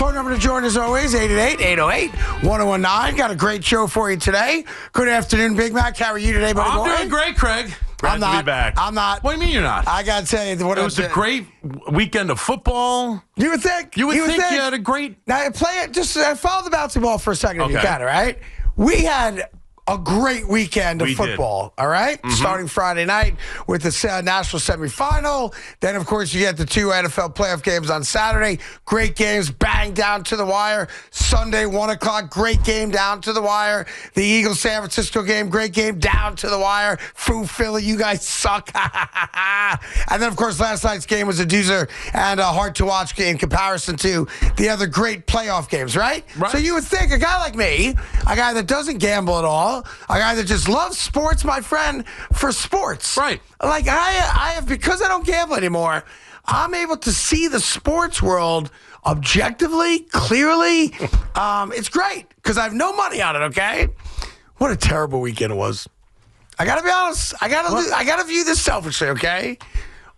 Phone number to join as always, 888-808-1019. Got a great show for you today. Good afternoon, Big Mac. How are you today, buddy? I'm doing great, Craig. Glad to be back. I'm not. What do you mean you're not? I got to tell you. It was a great weekend of football. You would think. You had a great... Now, play it. Just follow the bouncy ball for a second if you can, all right? We had a great weekend of football, all right? Mm-hmm. Starting Friday night with the national semifinal. Then, of course, you get the 2 NFL playoff games on Saturday. Great games, bang, down to the wire. Sunday, 1 o'clock, great game, down to the wire. The Eagles-San Francisco game, great game, down to the wire. Philly, you guys suck. And then, of course, last night's game was a doozer and hard to watch in comparison to the other great playoff games, right? So you would think a guy like me, a guy that doesn't gamble at all, a guy that just loves sports, my friend, for sports. Right. Like I have, because I don't gamble anymore, I'm able to see the sports world objectively, clearly. It's great because I have no money on it, okay? What a terrible weekend it was. I got to be honest. I got to view this selfishly, okay?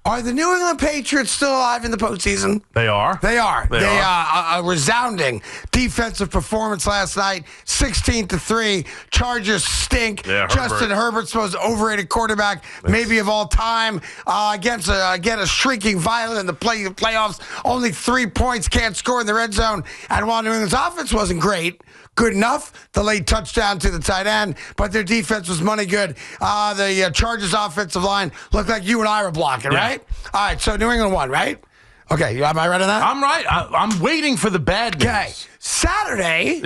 Are the New England Patriots still alive in the postseason? They are. They are. They are. A resounding defensive performance last night, 16-3. Chargers stink. Yeah, Justin Herbert's most overrated quarterback, maybe of all time. Against a shrinking violet in the playoffs. Only 3 points, can't score in the red zone. And while New England's offense wasn't great, good enough, the late touchdown to the tight end, but their defense was money good. The Chargers offensive line looked like you and I were blocking, right? All right, so New England won, right? Okay, am I right on that? I'm right. I'm waiting for the bad news. Okay, Saturday,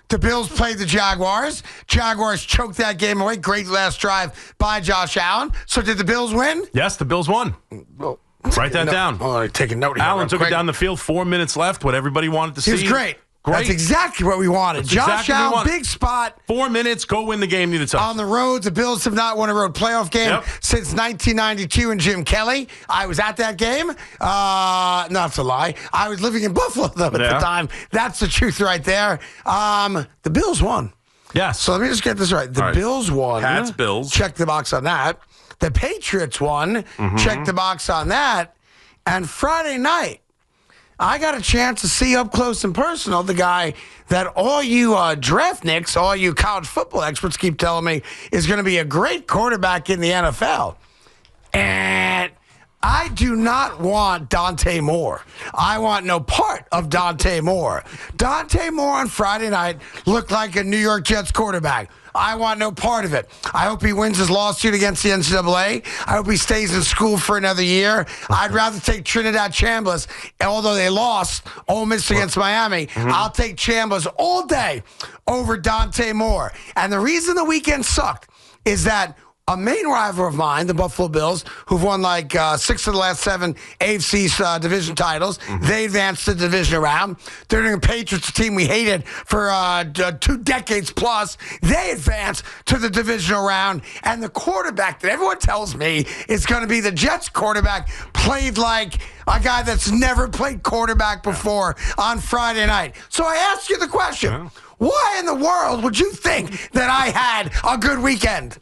the Bills played the Jaguars. Jaguars choked that game away. Great last drive by Josh Allen. So did the Bills win? Yes, the Bills won. Well, write that down. Oh, take a note here. Allen took it down the field, 4 minutes left, what everybody wanted to see. He was great. That's exactly what we wanted. Josh Allen, big spot. 4 minutes, go win the game, need a touch. On the road, the Bills have not won a road playoff game since 1992 and Jim Kelly. I was at that game. Not to lie. I was living in Buffalo, though, at the time. That's the truth right there. The Bills won. Yes. So let me just get this right. The Bills won. Pats, Bills. Check the box on that. The Patriots won. Check the box on that. And Friday night, I got a chance to see up close and personal the guy that all you draft nicks, all you college football experts keep telling me is going to be a great quarterback in the NFL. And I do not want Dante Moore. I want no part of Dante Moore. Dante Moore on Friday night looked like a New York Jets quarterback. I want no part of it. I hope he wins his lawsuit against the NCAA. I hope he stays in school for another year. I'd rather take Trinidad Chambliss, although they lost Ole Miss against Miami. I'll take Chambliss all day over Dante Moore. And the reason the weekend sucked is that a main rival of mine, the Buffalo Bills, who've won like 6 of the last 7 AFC division titles. They advanced to the division round. They're doing the Patriots, a team we hated for 2 decades plus. They advanced to the divisional round. And the quarterback that everyone tells me is going to be the Jets quarterback played like a guy that's never played quarterback before on Friday night. So I ask you the question, why in the world would you think that I had a good weekend?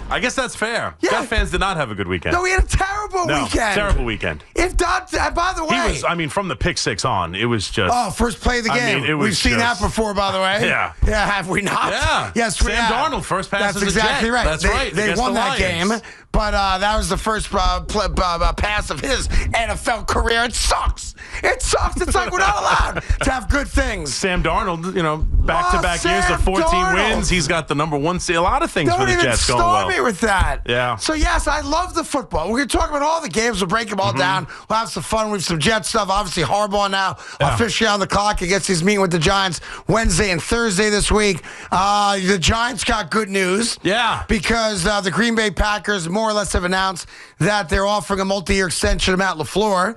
I guess that's fair. Yeah. Jet fans did not have a good weekend. No, we had a terrible weekend. Terrible weekend. If Dante, by the way, he was, from the pick 6 on, it was just. Oh, first play of the game. We've seen that before, by the way. Yeah. Yeah, have we not? Yeah. Yes, we have. Sam Darnold, first pass That's as a exactly Jet. right. That's right. They won that game, but that was the first pass of his NFL career. It sucks. It sucks. It's like we're not allowed to have good things. Sam Darnold, back-to-back years of 14 wins. He's got the number 1 seed. A lot of things for the Jets going well. Don't even start me with that. Yeah. So, yes, I love the football. We're going to talk about all the games. We'll break them all down. We'll have some fun with some Jet stuff. Obviously, Harbaugh now officially on the clock. He gets his meeting with the Giants Wednesday and Thursday this week. The Giants got good news. Yeah. Because the Green Bay Packers more or less have announced that they're offering a multi-year extension to Matt LaFleur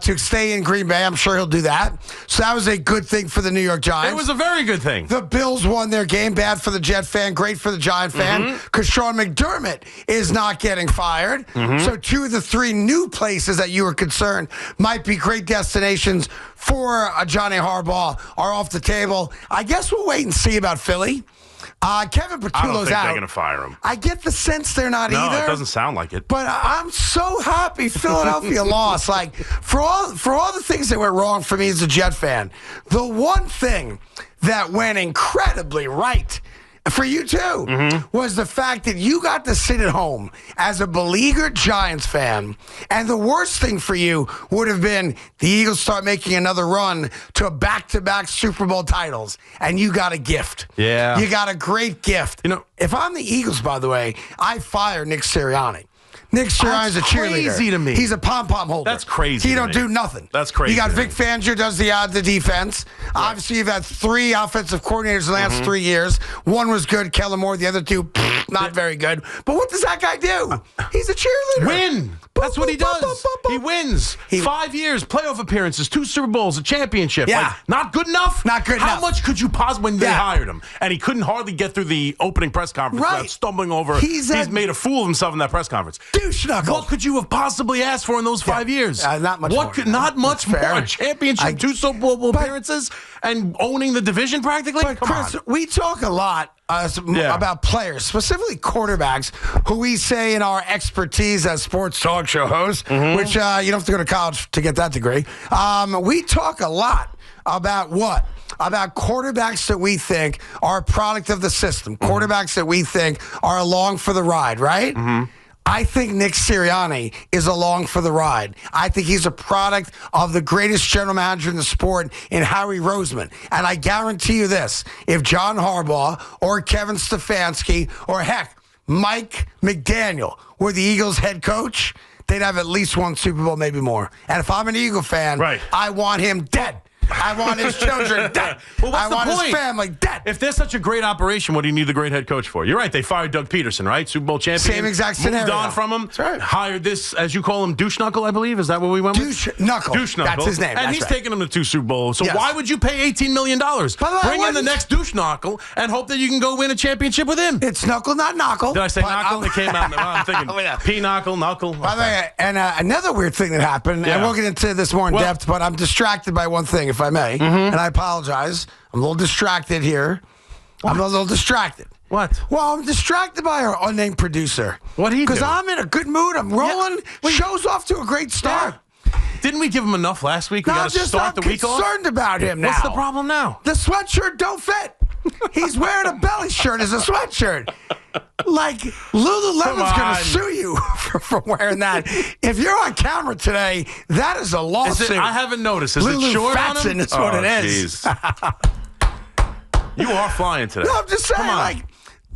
to stay in Green Bay. I'm sure he'll do that. So that was a good thing for the New York Giants. It was a very good thing. The Bills won their game. Bad for the Jet fan, great for the Giant fan, because Sean McDermott is not getting fired. So 2 of the 3 new places that you were concerned might be great destinations for Johnny Harbaugh are off the table. I guess we'll wait and see about Philly. Kevin I don't Patullo's think out. they're going to fire him. I get the sense they're not No, either. it doesn't sound like it. But I'm so happy Philadelphia lost. Like, for all the things that went wrong for me as a Jet fan, the one thing that went incredibly right for you too was the fact that you got to sit at home as a beleaguered Giants fan, and the worst thing for you would have been the Eagles start making another run to back-to-back Super Bowl titles, and you got a gift. Yeah. You got a great gift. You know, if I'm the Eagles, by the way, I fire Nick Sirianni. Nick Sirianni's a cheerleader. That's crazy to me. He's a pom-pom holder. That's crazy He to don't me. do nothing. That's crazy You got to Vic me. Fangio does the defense. Right. Obviously, you've had 3 offensive coordinators in the last 3 years. One was good, Kellen Moore. The other 2, not very good. But what does that guy do? He's a cheerleader. Win. That's what he does. He wins. 5 years, playoff appearances, 2 Super Bowls, a championship. Yeah. Like, not good enough? Not good enough. How much could you possibly, when they hired him? And he couldn't hardly get through the opening press conference without stumbling over. He's made a fool of himself in that press conference. Douche knuckle. What could you have possibly asked for in those 5 years? Not much more. Not much more. Fair. A championship, 2 Super Bowl appearances, and owning the division practically? But Chris, we talk a lot about players, specifically quarterbacks, who we say in our expertise as sports talk show hosts, which you don't have to go to college to get that degree. We talk a lot about what? About quarterbacks that we think are a product of the system, quarterbacks that we think are along for the ride, right? I think Nick Sirianni is along for the ride. I think he's a product of the greatest general manager in the sport in Harry Roseman. And I guarantee you this, if John Harbaugh or Kevin Stefanski or, heck, Mike McDaniel were the Eagles head coach, they'd have at least 1 Super Bowl, maybe more. And if I'm an Eagle fan, I want him dead. I want his children dead. Well, what's I want the point? his family dead. If there's such a great operation, what do you need the great head coach for? You're right. They fired Doug Peterson, right? Super Bowl champion. Same exact scenario. Moved on from him. That's right. Hired this, as you call him, douche knuckle, I believe. Is that what we went with? Douche knuckle. Douche knuckle. That's his name. And he's taking him to 2 Super Bowls. So why would you pay $18 million? Bring in the next douche knuckle and hope that you can go win a championship with him. It's knuckle, not knuckle. Did I say knuckle? It came out. I'm thinking P-knuckle, knuckle. By the way, and another weird thing that happened, and we'll get into this more in depth, but I'm distracted by one thing, if I may, and I apologize. I'm a little distracted here. What? I'm a little distracted. What? Well, I'm distracted by our unnamed producer. What he do? Because I'm in a good mood. I'm rolling. Show's off to a great start. Yeah. Didn't we give him enough last week? We got to start the week off? I'm concerned about him now. What's the problem now? The sweatshirt don't fit. He's wearing a belly shirt as a sweatshirt. Like, Lululemon's going to sue you for wearing that. If you're on camera today, that is a lawsuit. I haven't noticed. Is Lulu it short Fatson on him? is what it is. You are flying today. No, I'm just saying, like,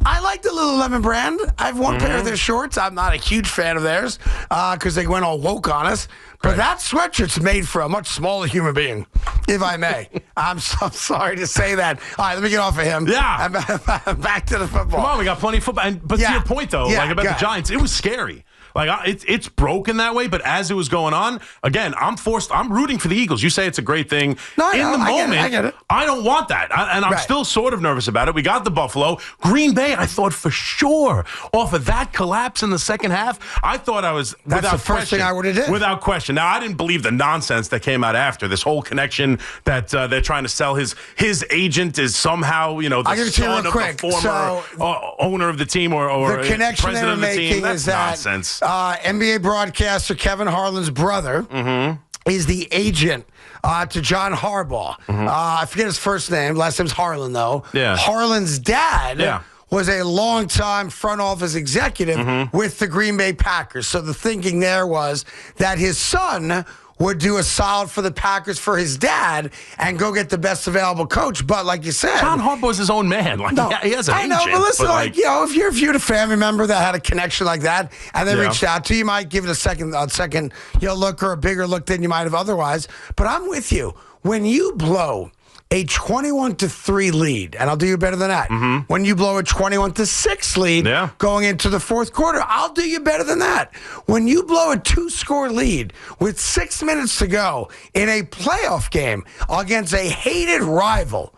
I like the Lululemon brand. I have one pair of their shorts. I'm not a huge fan of theirs because they went all woke on us. But that sweatshirt's made for a much smaller human being, if I may. I'm so sorry to say that. All right, let me get off of him. Yeah. Back to the football. Come on, we got plenty of football. But to your point, though, like about the Giants, it was scary. Like, it's broken that way, but as it was going on, again, I'm rooting for the Eagles. You say it's a great thing. No, in the moment, I get it. I don't want that. And I'm still sort of nervous about it. We got the Buffalo. Green Bay, I thought for sure, off of that collapse in the second half, I thought I was, That's the first thing I would have did. Without question. Now, I didn't believe the nonsense that came out after, this whole connection that they're trying to sell. His agent is somehow, the son of the former owner of the team or the connection president of the team. That's nonsense. NBA broadcaster Kevin Harlan's brother is the agent to John Harbaugh. I forget his first name. Last name's Harlan, though. Yeah. Harlan's dad was a longtime front office executive with the Green Bay Packers. So the thinking there was that his son would do a solid for the Packers for his dad and go get the best available coach. But like you said, John Harbaugh's his own man. Like, he has an agent. I know, but listen, if you're a family member that had a connection like that and they reached out to you, you might give it a second look or a bigger look than you might have otherwise. But I'm with you. When you blow a 21-3 lead, and I'll do you better than that. When you blow a 21-6 lead going into the fourth quarter, I'll do you better than that. When you blow a 2-score lead with 6 minutes to go in a playoff game against a hated rival,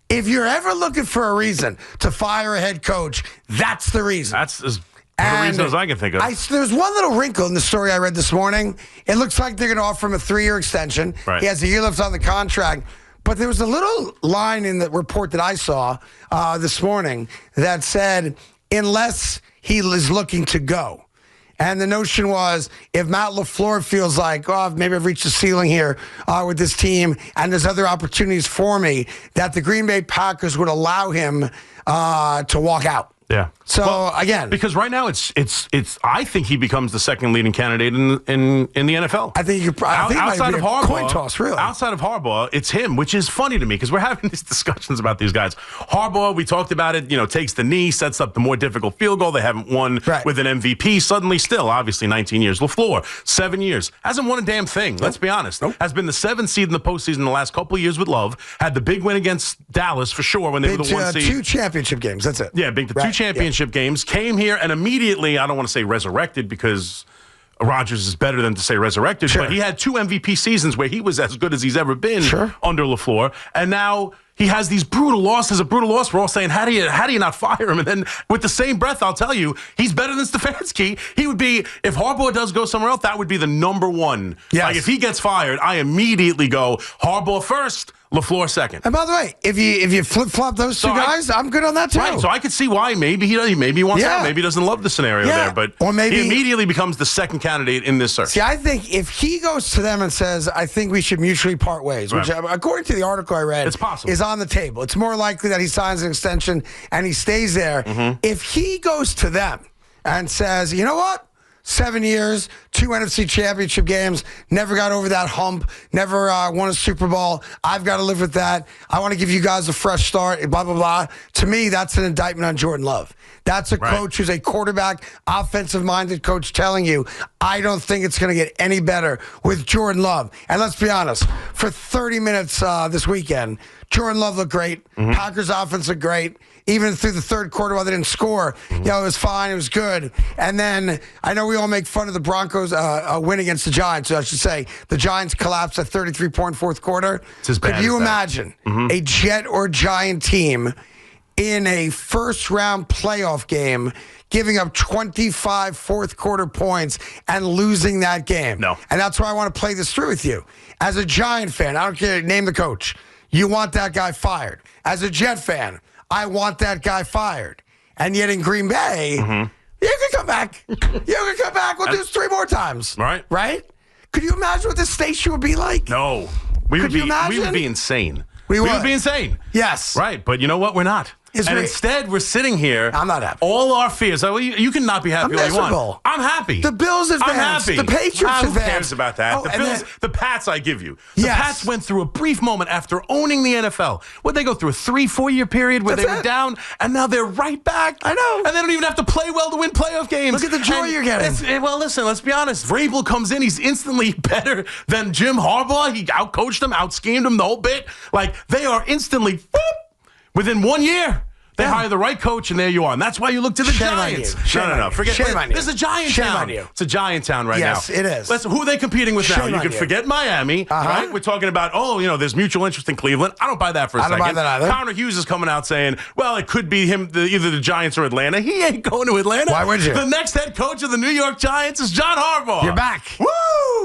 if you're ever looking for a reason to fire a head coach, that's the reason. That's as good a reason as I can think of. There's one little wrinkle in the story I read this morning. It looks like they're going to offer him a 3-year extension. He has a year left on the contract. But there was a little line in the report that I saw this morning that said, unless he is looking to go. And the notion was, if Matt LaFleur feels like, oh, maybe I've reached the ceiling here with this team and there's other opportunities for me, that the Green Bay Packers would allow him to walk out. Yeah. So again, because right now it's I think he becomes the second leading candidate in the NFL. I think outside of Harbaugh, coin toss, really. Outside of Harbaugh, it's him, which is funny to me because we're having these discussions about these guys. Harbaugh, we talked about it. Takes the knee, sets up the more difficult field goal. They haven't won with an MVP. Suddenly, still obviously 19 years. LaFleur, 7 years, hasn't won a damn thing. Let's be honest. Has been the 7th seed in the postseason the last couple of years with Love. Had the big win against Dallas for sure when they were the 1 seed. 2 championship games. That's it. Yeah, the 2 championship games. Came here and immediately, I don't want to say resurrected because Rodgers is better than to say resurrected, but he had 2 MVP seasons where he was as good as he's ever been under LaFleur. And now he has these brutal losses. A brutal loss. We're all saying, how do you not fire him? And then with the same breath, I'll tell you, he's better than Stefanski. He would be, if Harbaugh does go somewhere else, that would be the number one. Yes. Like if he gets fired, I immediately go Harbaugh first, LaFleur second. And by the way, if you flip-flop those two guys, I'm good on that too. Right, so I could see why maybe he wants out. Maybe he doesn't love the scenario there, but or maybe he immediately becomes the second candidate in this search. See, I think if he goes to them and says, I think we should mutually part ways, which according to the article I read, it's possible. Is on the table. It's more likely that he signs an extension and he stays there. If he goes to them and says, you know what? 7 years, 2 NFC championship games, never got over that hump, never won a Super Bowl. I've got to live with that. I want to give you guys a fresh start, blah, blah, blah. To me, that's an indictment on Jordan Love. That's a coach who's a quarterback, offensive-minded coach telling you, I don't think it's going to get any better with Jordan Love. And let's be honest, for 30 minutes this weekend, Jordan Love looked great. Packers offense looked great. Even through the third quarter while they didn't score, it was fine. It was good. And then I know we all make fun of the Broncos win against the Giants. So I should say the Giants collapsed at 33-point fourth quarter. Could you imagine a Jet or Giant team in a first-round playoff game giving up 25 fourth-quarter points and losing that game? No. And that's why I want to play this through with you. As a Giant fan, I don't care, name the coach. You want that guy fired. As a Jet fan, I want that guy fired. And yet in Green Bay, you can come back. You can come back. We'll do this 3 more times. Right. Right? Could you imagine what this station would be like? No. Could you imagine? We would be insane. We would be insane. Yes. Right. But you know what? We're not. Instead, we're sitting here. I'm not happy. All our fears. You can not be happy all you want. I'm happy. The Bills advanced. I'm happy. The Patriots advanced. Who cares about that? The Bills, the Pats, I give you. The Pats went through a brief moment after owning the NFL. Would they go through a 3-4 year period where they were down, and now they're right back? I know. And they don't even have to play well to win playoff games. Look at the joy you're getting. Well, listen, let's be honest. Vrabel comes in. He's instantly better than Jim Harbaugh. He outcoached him, outschemed him the whole bit. Like, they are instantly, within 1 year. They hire the right coach, and there you are. And that's why you look to the Giants. No. Forget it. This is a Giant town. It's a Giant town right now. Yes, it is. Who are they competing with now? You can forget Miami, right? We're talking about, there's mutual interest in Cleveland. I don't buy that for a second. I don't buy that either. Connor Hughes is coming out saying, well, it could be him, either the Giants or Atlanta. He ain't going to Atlanta. Why would you? The next head coach of the New York Giants is John Harbaugh. You're back. Woo!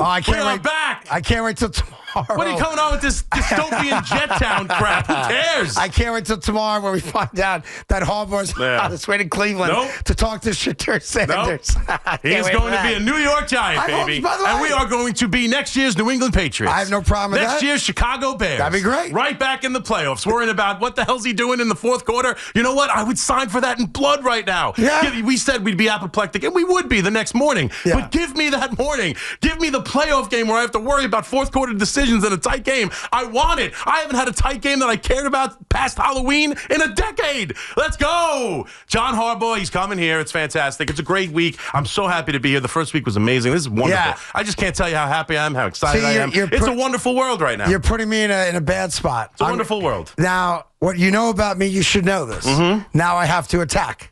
I can't wait. Back. I can't wait till tomorrow. What are you coming on with this dystopian jet town crap? Who cares? I can't wait till tomorrow when we find out that Harbaugh's on his way to Cleveland to talk to Shadur Sanders. He's going to be a New York Giant, baby. And we are going to be next year's New England Patriots. I have no problem with that. Next year's Chicago Bears. That'd be great. Right back in the playoffs, worrying about what the hell's he doing in the fourth quarter. You know what? I would sign for that in blood right now. Yeah. We said we'd be apoplectic, and we would be the next morning. Yeah. But give me that morning. Give me the playoff game where I have to worry about fourth quarter decisions in a tight game. I want it. I haven't had a tight game that I cared about past Halloween in a decade. Let's go. John Harbaugh, he's coming here. It's fantastic. It's a great week. I'm so happy to be here. The first week was amazing. This is wonderful. Yeah. I just can't tell you how happy I am, how excited I am. It's a wonderful world right now. You're putting me in a bad spot. It's a wonderful world. Now, what you know about me, you should know this. Now I have to attack.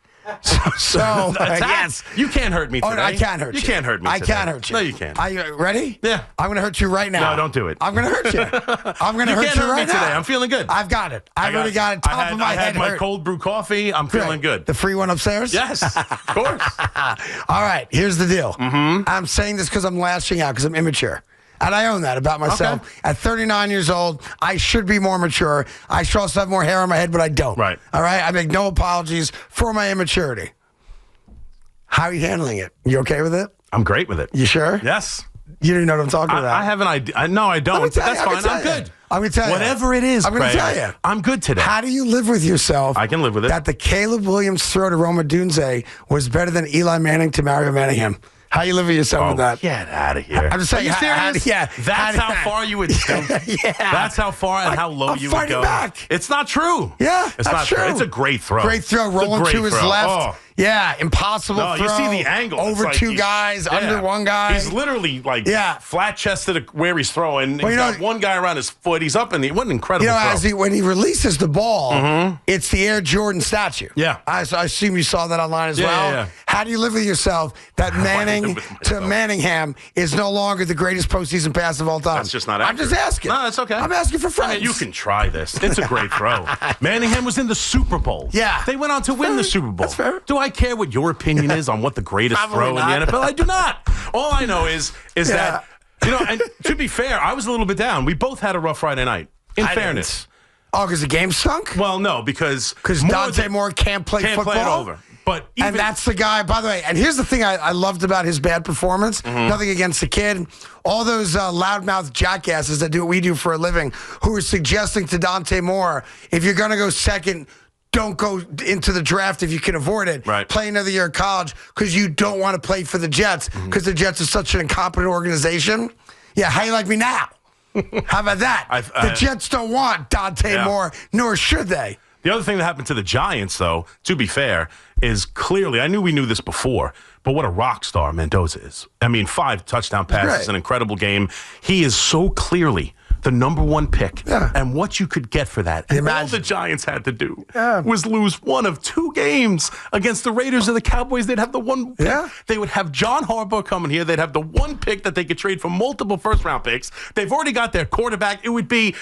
So yes, you can't hurt me today. I can't hurt you. You can't hurt me. I can't hurt you. No, you can't. Are you ready? Yeah. I'm going to hurt you right now. No, don't do it. I'm going to hurt you. I'm going to hurt you right now. Today. I'm feeling good. I've got it. I've already got it. Top of my head. I had my cold brew coffee. I'm feeling good. The free one upstairs? Yes, of course. All right. Here's the deal. I'm saying this because I'm lashing out because I'm immature. And I own that about myself. Okay. At 39 years old, I should be more mature. I should also have more hair on my head, but I don't. Right. All right? I make no apologies for my immaturity. How are you handling it? You okay with it? I'm great with it. You sure? Yes. You don't know what I'm talking about. I have an idea. No, I don't. That's fine. I'm good. I'm going to tell you. Whatever it is, I'm going to tell you. I'm good today. How do you live with yourself? I can live with it. That the Caleb Williams throw to Roma Dunze was better than Eli Manning to Mario Manningham. How you live with yourself with that? Get out of here. I'm just saying. Are you serious? That's how far you would stoop. Yeah. That's how far and how low you would go. Back. It's not true. Yeah, it's not true. It's a great throw. Great throw. Rolling to his left. Oh. Yeah, impossible throw. You see the angle. Over like two guys, under one guy. He's literally flat-chested where he's throwing. He's got one guy around his foot. He's up in the. What an incredible throw. When he releases the ball, it's the Air Jordan statue. Yeah. I assume you saw that online as well. Yeah. How do you live with yourself that Manning to Manningham is no longer the greatest postseason pass of all time? That's just not accurate. I'm just asking. No, that's okay. I'm asking for friends. You can try this. It's a great throw. Manningham was in the Super Bowl. Yeah. They went on to win the Super Bowl. That's fair. Do I care what your opinion is on what the greatest throw in the NFL? I do not. All I know is that, and to be fair, I was a little bit down. We both had a rough Friday night, in fairness. Oh, because the game stunk? Well, no, because Dante Moore can't play football. Play it over. And that's the guy, by the way, and here's the thing I loved about his bad performance. Nothing against the kid. All those loudmouth jackasses that do what we do for a living who are suggesting to Dante Moore, if you're going to go second, don't go into the draft if you can avoid it. Right. Play another year of college because you don't want to play for the Jets because the Jets are such an incompetent organization. Yeah, how you like me now? How about that? The Jets don't want Dante Moore, nor should they. The other thing that happened to the Giants, though, to be fair, is clearly, we knew this before, but what a rock star Mendoza is. 5 touchdown passes, an incredible game. He is so clearly the number one pick, and what you could get for that. And all the Giants had to do was lose one of 2 games against the Raiders or the Cowboys. They'd have the one pick. They would have John Harbaugh coming here. They'd have the one pick that they could trade for multiple first-round picks. They've already got their quarterback. They would be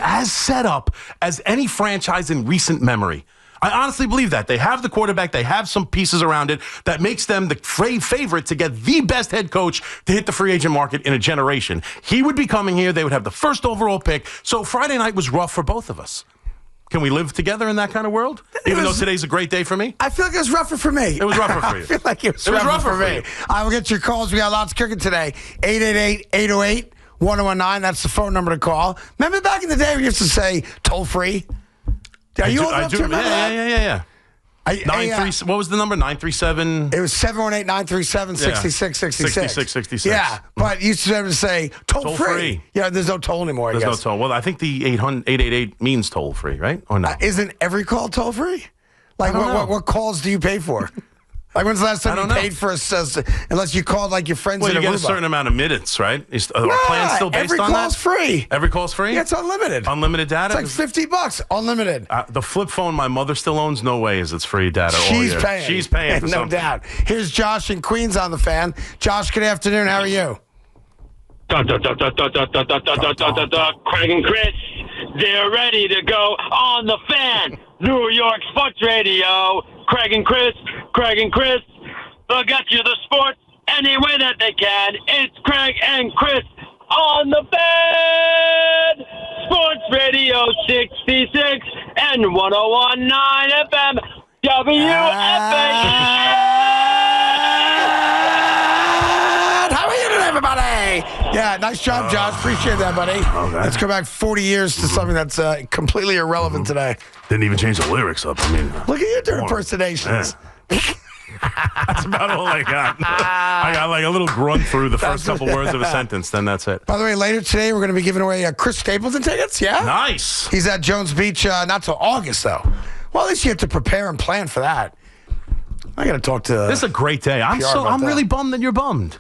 as set up as any franchise in recent memory. I honestly believe that. They have the quarterback. They have some pieces around it that makes them the favorite to get the best head coach to hit the free agent market in a generation. He would be coming here. They would have the first overall pick. So Friday night was rough for both of us. Can we live together in that kind of world? Even though today's a great day for me? I feel like it was rougher for me. It was rougher for you. I feel like it was rougher for me. I will get your calls. We got lots cooking today. 888-808-1019. That's the phone number to call. Remember back in the day we used to say toll-free? Are you old enough to remember that? Yeah. What was the number? 937? It was 718-937-6666. 6666. Yeah, but you used to be able to say toll-free. Yeah, there's no toll anymore, There's no toll. Well, I think the 888 means toll-free, right? Or not? Isn't every call toll-free? Like, what calls do you pay for? Like, when's the last time you paid for unless you called like your friends in Aruba? Well, you get a certain amount of minutes, right? Are plans still based on that? Every call's free. Every call's free? Yeah, it's unlimited. Unlimited data? It's like $50, unlimited. The flip phone my mother still owns, no way is it's free data. She's paying. She's paying for no doubt. Here's Josh in Queens on the fan. Josh, good afternoon. How are you? Craig and Chris, they're ready to go on the fan. New York Sports Radio. Craig and Chris, they'll get you the sports any way that they can. It's Craig and Chris on the fan. Sports Radio 66 and 101.9 FM. WFAN. How are you today, everybody? Yeah, nice job, Josh. Appreciate that, buddy. Let's go back 40 years to something that's completely irrelevant today. Didn't even change the lyrics up. Look at you doing impersonations. That's about all I got. I got like a little grunt through the first couple words of a sentence, then that's it. By the way, later today, we're going to be giving away Chris Stapleton tickets, yeah? Nice. He's at Jones Beach, not till August, though. Well, at least you have to prepare and plan for that. I got to talk to This is a great day. I'm really bummed that you're bummed.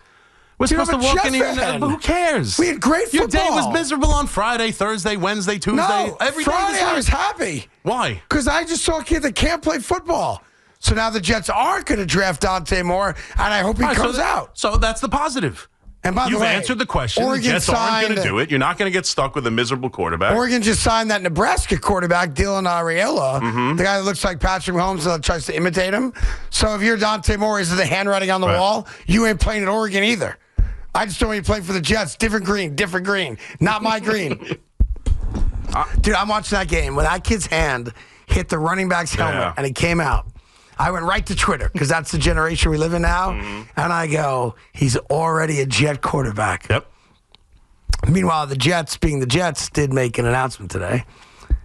We're supposed to walk in here, but who cares? We had great football. Your day was miserable on Friday, Thursday, Wednesday, Tuesday. No, every Friday day I was happy. Why? Because I just saw a kid that can't play football. So now the Jets aren't going to draft Dante Moore, and I hope he comes out. So that's the positive. And by the way, you've answered the question. Oregon the Jets aren't going to do it. You're not going to get stuck with a miserable quarterback. Oregon just signed that Nebraska quarterback, Dylan Ariella, the guy that looks like Patrick Mahomes and tries to imitate him. So if you're Dante Moore, is the handwriting on the wall? You ain't playing at Oregon either. I just don't want you playing for the Jets. Different green. Not my green. Dude, I'm watching that game. When that kid's hand hit the running back's helmet and it came out, I went right to Twitter because that's the generation we live in now. And I go, he's already a Jet quarterback. Yep. Meanwhile, the Jets, being the Jets, did make an announcement today.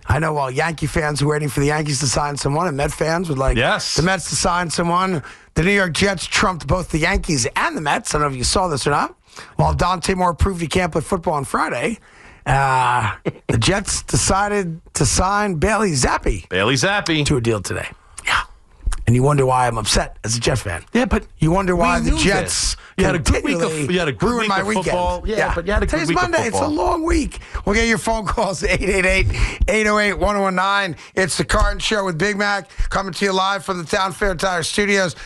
I know while Yankee fans were waiting for the Yankees to sign someone, and Met fans would like the Mets to sign someone, the New York Jets trumped both the Yankees and the Mets. I don't know if you saw this or not. While Dante Moore proved he can't play football on Friday, the Jets decided to sign Bailey Zappe to a deal today. Yeah. And you wonder why I'm upset as a Jets fan. Yeah, but you wonder why the Jets had a good week of ruin my weekend. Football. Yeah, but you had a good week Monday. of football. It's a long week. We'll get your phone calls 888-808-1019. It's the Carton Show with Big Mac coming to you live from the Town Fair Tire Studios.